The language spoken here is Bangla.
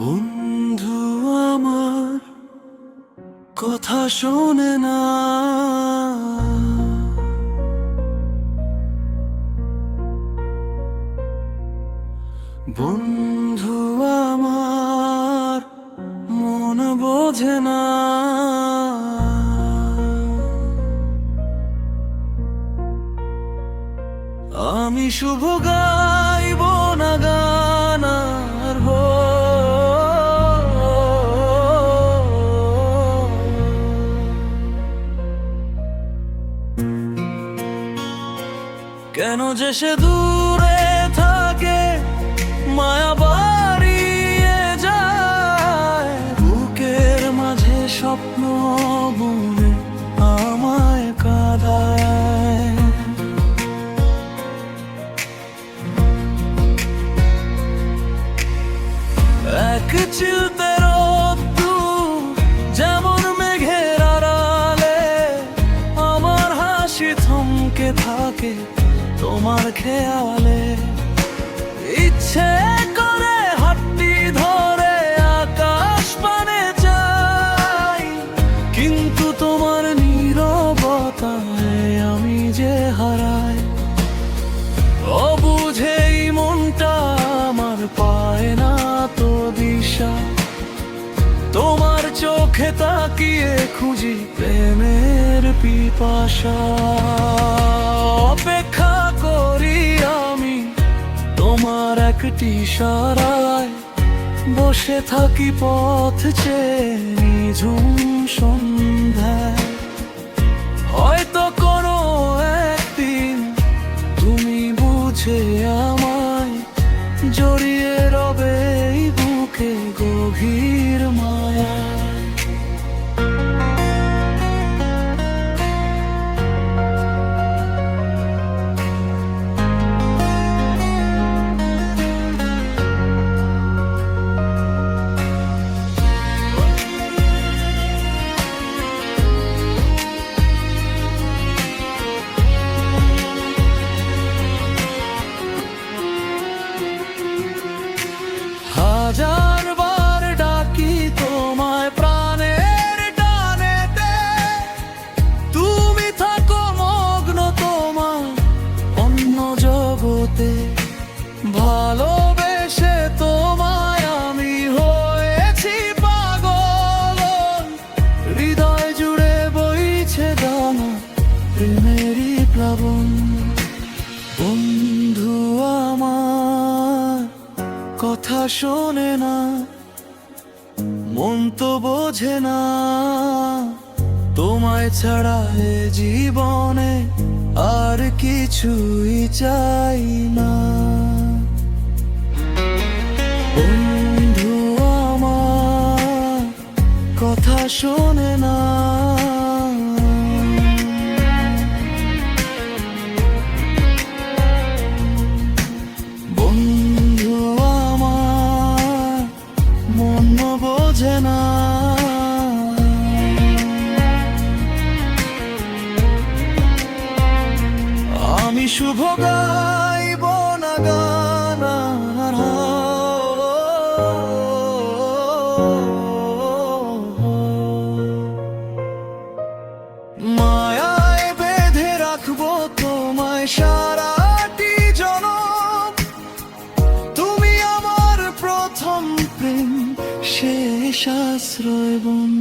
বন্ধু আমার কথা শোনে না, বন্ধু আমার মন বোঝে না। আমি শুভ গাইব না গান আর কেন যে সে দূরে থাকে, মায়া বাড়িয়ে যায় বুকের মাঝে, স্বপ্ন বুনে আমায় কাঁদায়। এক চিলতে রোদ্দুর যেমন মেঘের আড়ালে, আমার হাসি থমকে থাকে তোমার খেয়ালে। ইচ্ছে করে হাতটি ধরে আকাশ পানে যাই, কিন্তু তোমার নীরবতায় আমি যে হারাই। অবুঝেই মনটা আমার পায় না তো দিশা, তোমার চোখে তাকিয়ে খুঁজি প্রেমের পিপাসা। অপেক্ষা করি আমি তোমার একটি ইশারায়, বসে থাকি পথ চেয়ে নিঝুম সন্ধ্যায়। হয়তো কোনো একদিন তুমি বুঝে আমায় জড়িয়ে রবে এই বুকে গভীর মায়া। হাজার বার ডাকি তোমায় প্রাণের টানেতে, তুমি থাকো মগ্ন তোমার অন্য জগতে। ভালোবেসে তোমায় আমি হয়েছি পাগল, হৃদয় জুড়ে বইছে দানা প্রেমেরই প্লাবন। বন্ধু আমার কথা শোনে না, মন তো বোঝে না, তোমায় ছাড়া এ জীবনে আর কিছুই চাই না। বন্ধু আমার কথা শোনে না, বোঝে না। আমি শুভ গাইব না গান আর মায়ায় বেঁধে রাখবো তোমায় সারাটি জনম। তুমি আমার প্রথম প্রেম, শেষ আশ্রয় বন।